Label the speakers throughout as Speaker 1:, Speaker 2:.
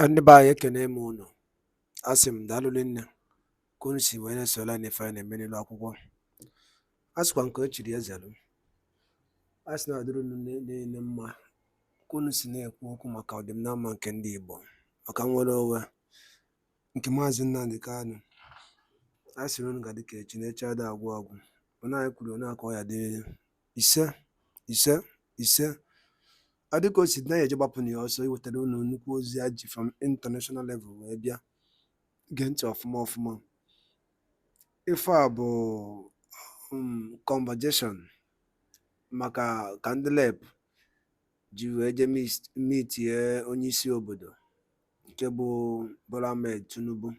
Speaker 1: Ndị be anyị ekene m unu. Asị m daalụ nne ka unu si wee na-esola anyị ife anyị na-eme n'elu akwụkwọ. A sịkwa nke o chiri ezelụ. A sị na-adịrị unu niile mma ka unu si na-ekwu okwu maka ọdịmma nke ndị Igbo, maka nnwere onwe nke Mazi Nnamdi Kanu. A sịrị unu ga dịka echi na-eche ada agwụ agwụ. Onye anyị kwuru onye akọ ya dị ise. Ọ dịka o si na ya eje gbapụ na ya ọsọ iwetara unu nnukwu ozi ya ji from international level wee bịa. Gee ntị ọfụma. Ife a bụ conversation maka ka ndị lep ji wee je mitie onye isi obodo nke bụ Bola Ahmed Tinubu.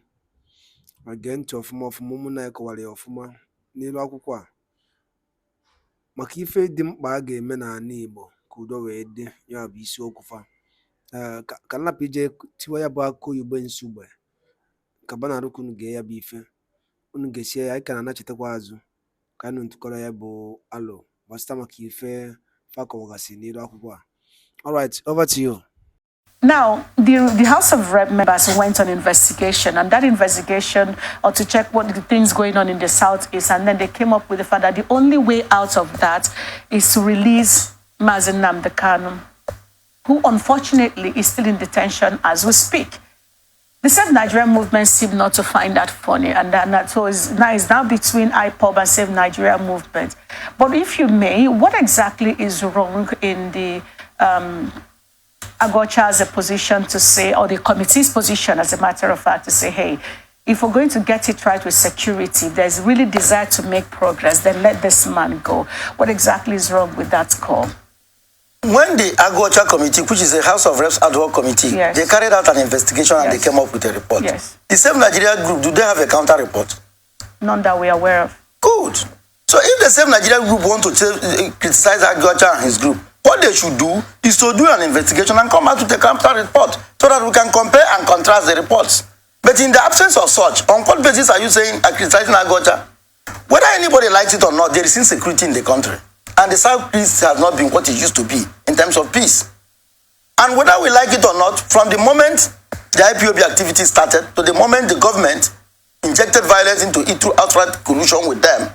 Speaker 1: Ma gee ntị ọfụma ụmụ na ekọwara ya ọfụma n'elu akwụkwọ a maka ife dị mkpa a ga-eme n'ala Igbo ka udo wee dị, ya bụ isiokwu fa. Ka nlapụ ije tiwa ya bụ akụkọ oyibo nsogbe ka banarụka unu gee ya bụ ife, unu ga-esie ya, anyị ka na-anachetakwa azụ ka anyị ntụkọrọ ya bụ alụ gbasịta maka ife fakọwagasị n'elu akwụkwọ a. All right, over to you.
Speaker 2: Now, the House of Rep members went on investigation, and that investigation or to check what the things going on in the Southeast, and then they came up with the fact that the only way out of that is to release Mazi Nnamdi Kanu, who unfortunately is still in detention as we speak. The Save Nigeria movement seemed not to find that funny, and so it's now between IPOB and Save Nigeria movement. But if you may, what exactly is wrong in the Agocha's position to say, or the committee's position, as a matter of fact, to say, hey, if we're going to get it right with security, there's really desire to make progress, then let this man go. What exactly is wrong with that call?
Speaker 3: When the Agocha committee, which is a House of Reps ad hoc committee,
Speaker 2: yes,
Speaker 3: they carried out an investigation and they came up with a report.
Speaker 2: Yes.
Speaker 3: The Save Nigeria group, do they have a counter report?
Speaker 2: None that we are aware of.
Speaker 3: Good. So if the Save Nigeria group want to criticize Agocha and his group, what they should do is to do an investigation and come out with a counter report so that we can compare and contrast the reports. But in the absence of such, on what basis are you saying criticizing Agocha? Whether anybody likes it or not, there is insecurity in the country. And the Southeast has not been what it used to be in terms of peace. And whether we like it or not, from the moment the IPOB activity started to the moment the government injected violence into it through outright collusion with them,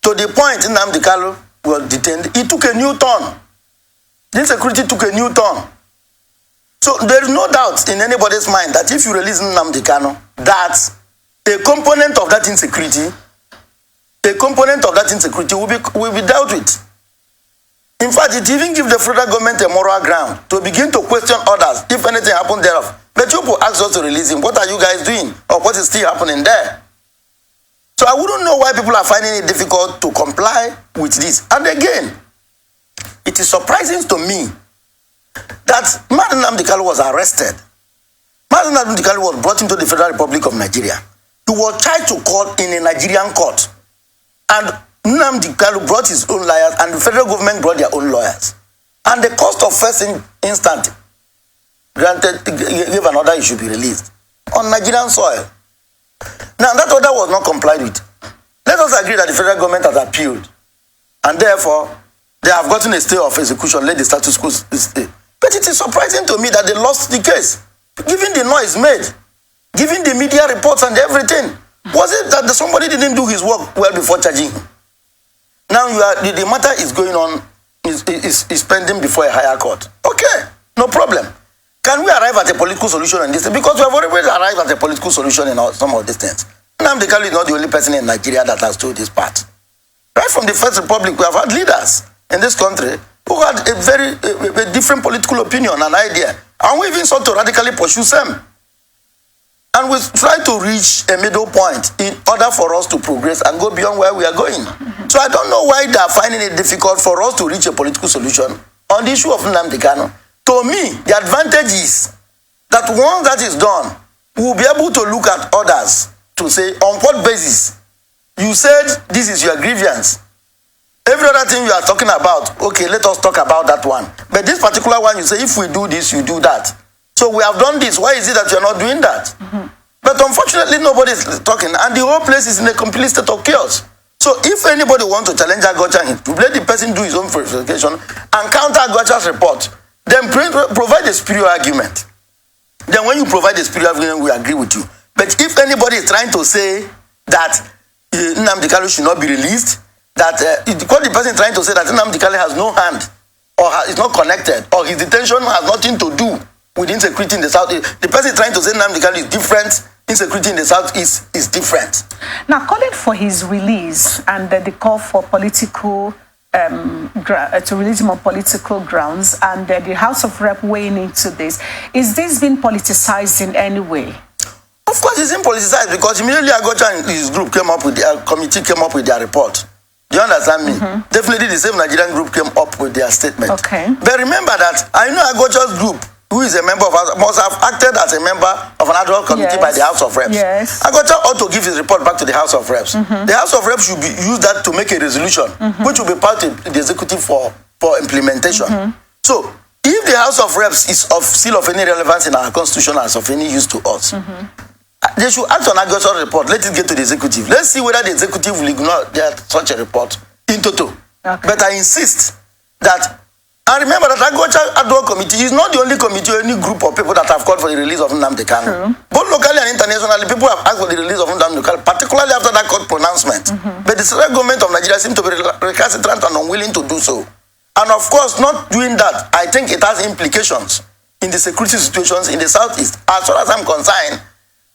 Speaker 3: to the point Nnamdi Kanu was detained, it took a new turn. The insecurity took a new turn. So there is no doubt in anybody's mind that if you release Nnamdi Kanu, that a component of that insecurity will be dealt with. In fact, it even gives the federal government a moral ground to begin to question others if anything happened thereof. But you ask us to release him. What are you guys doing? Or what is still happening there? So I wouldn't know why people are finding it difficult to comply with this. And again, it is surprising to me that Mazi Nnamdi Kanu was arrested. Mazi Nnamdi Kanu was brought into the Federal Republic of Nigeria. He was tried to court in a Nigerian court. And Nnamdi Kanu brought his own lawyers, and the federal government brought their own lawyers. And the cost of first instant gave an order he should be released on Nigerian soil. Now, that order was not complied with. Let us agree that the federal government has appealed, and therefore, they have gotten a stay of execution, let the status quo stay. But it is surprising to me that they lost the case, given the noise made, given the media reports and everything. Was it that somebody didn't do his work well before charging him? Now the matter is going on, is pending before a higher court. Okay, no problem. Can we arrive at a political solution on this? Because we have already arrived at a political solution in some of these things. Nnamdi Kanu is not the only person in Nigeria that has told this part. Right from the First Republic, we have had leaders in this country who had a very different political opinion and idea. And we even sought to radically pursue them. And we try to reach a middle point in order for us to progress and go beyond where we are going. So I don't know why they are finding it difficult for us to reach a political solution on the issue of Nnamdi Kanu. To me, the advantage is that once that is done, we will be able to look at others to say, on what basis? You said this is your grievance. Every other thing you are talking about, okay, let us talk about that one. But this particular one, you say, if we do this, you do that. So we have done this. Why is it that you're not doing that? But unfortunately, nobody is talking, and the whole place is in a complete state of chaos. So if anybody wants to challenge Agocha, let the person do his own verification and counter Agocha's report, then provide a superior argument. then when you provide the spirit of agreement, we agree with you. But if anybody is trying to say that Nnamdi Kanu should not be released, that what the person trying to say that Nnamdi Kanu has no hand or is not connected or his detention has nothing to do with insecurity in the south, the person trying to say Nnamdi Kanu is different, insecurity in the south is different.
Speaker 2: Now, calling for his release and the call for political to release him on political grounds, and the House of Rep weighing into this, is this being politicized in any way?
Speaker 3: Of course, it's politicized because immediately Agocha and his group came up with their committee came up with their report. Do you understand me? Definitely the same Nigerian group came up with their statement.
Speaker 2: Okay.
Speaker 3: But remember that I know Agocha's group, who is a member of us, must have acted as a member of an ad hoc committee by the House of Reps.
Speaker 2: Yes.
Speaker 3: Agocha ought to give his report back to the House of Reps. The House of Reps should use that to make a resolution, which will be part of the executive for implementation. So, if the House of Reps is still of any relevance in our constitution and is of any use to us, they should act on Agocha's report. Let it get to the executive. Let's see whether the executive will ignore such a report in toto.
Speaker 2: Okay.
Speaker 3: But I insist that, and remember that Agocha ad hoc committee is not the only committee or any group of people that have called for the release of Nnamdi Kanu. Both locally and internationally, people have asked for the release of Nnamdi Kanu, particularly after that court pronouncement. But the central government of Nigeria seems to be recalcitrant and unwilling to do so. And of course, not doing that, I think it has implications in the security situations in the southeast. As far as I'm concerned,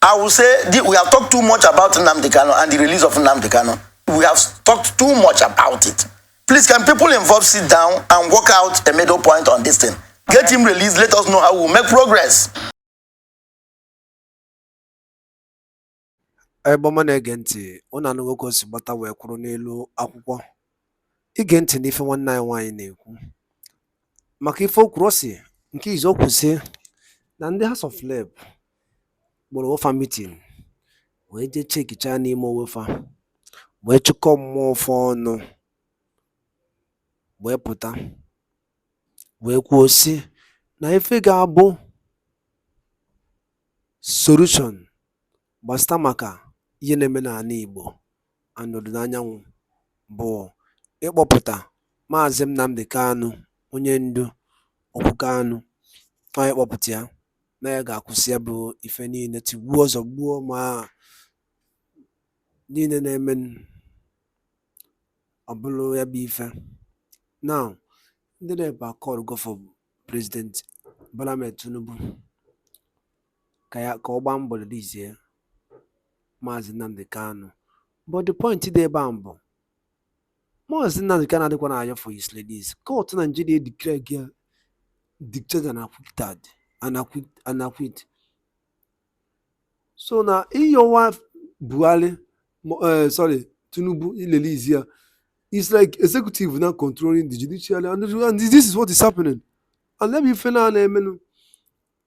Speaker 3: I will say we have talked too much about Nnamdi Kanu and the release of Nnamdi Kanu. We have talked too much about it. Please, can people involved sit down and work out a middle point on this thing? Get him released. Let us know how we'll make progress.
Speaker 1: Eboma na-ege ntị, ọ na-anụgo ka o si gbata wee kwụrụ n'elu akwụkwọ. Ige ntị n'ife nwanne anyị nwaanyị na-ekwu. Maka ife o kwuru si nke izu o kwụsị na ndị House of Rep kpọrọ ofa meeting wee jee chekicha n'ime owefa wee chịkọ mmụọ ofe ọnụ wee pụta wee kwuo si na ife ga-abụ solution gbasịta maka ihe na-eme n'ala Igbo and ọdịda anyanwụ bụ ịkpọpụta Mazi Nnamdi Kanu, onye ndu okwu Kanu, anyị kpọpụta ya na ya ga-akwụsị ya bụ ife niile tigbuo zọgbuo ma niile na-eme ọ bụrụ ya bụ ife. Now, ndị na-ebe akọrọ go for President Bola Ahmed Tinubu ka ọ gbaa mbọ release Mazi Nnamdi Kanu. But the point dị ebe a bụ Mazi Nnamdi Kanu adịkwa na-ayọ for his release. Court Nigeria declare again dictated and acquit. So na iyowa Buhari, Tinubu release here. It's like executive now controlling the judiciary, and this is what is happening. And let me feel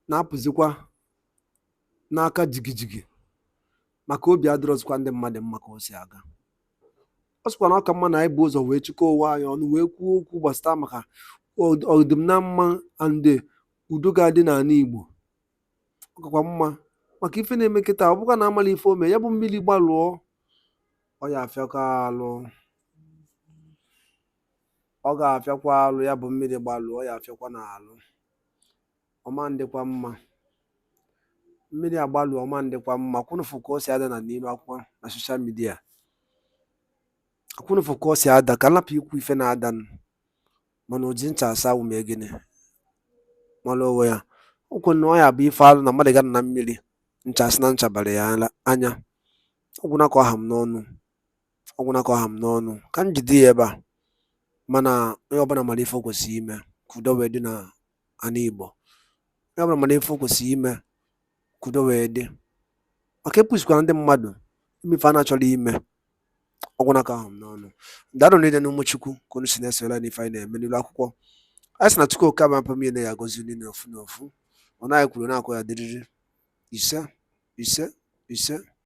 Speaker 1: na apụzikwa n'aka jigijigi maka obi adịrọzikwa ndị mmadụ mma ka o si aga. Ọ sịkwa na ọka mma na anyị bụ ụzọ wee chịkọ ụwa anyị ọnụ wee kwuo okwu gbasara maka ọdịm na mma and udo ga-adị n'ala Igbo. Ọ kakwa mma maka ife na-eme kịta ọ bụkwa na amala ife ome ya bụ mmiri gbalụọ ọ ya afịakwa alụ. Ọ ga-afịakwa alụ ya bụ mmiri gbalụọ ọ ya afịakwa n'alụ. Ọma ndịkwa mma. Mmiri agbalụ ọma ndịkwa mma. Akwụnụfụ ka o si ada na n'ilu akwụkwọ na soshal midia. Akwụnụfụ ka o si ada ka napụ ikwu ife na-ada mana o ji ncha asa awụ ma egene mala onwe ya. O kwere na ọ ya bụ ife alụ na mmadụ gana na mmiri ncha asị na ncha bara ya anya. Ọgwụna ka ọha m n'ọnụ ka m jide ya ebe a. Mana onye ọbụla mara ife o kwesịrị ime ka udo wee dị na ana Igbo. Onye ọbụla mara ife o kwesịrị ime ka udo wee dị. Maka epusikwana ndị mmadụ imefe a na-achọrọ ime. Ọgwụna ka ahụ m n'ọnụ. Ndadụ niile na ụmụchukwu ka unu si na-esoro n'ife anyị na-eme n'ilu akwụkwọ. Anyị sị na Chukwu oke ama mpam niile ya agọzi niile n'ofu n'ofu. Ọ naghị kwuru na-akọ ya dịrịrị ise.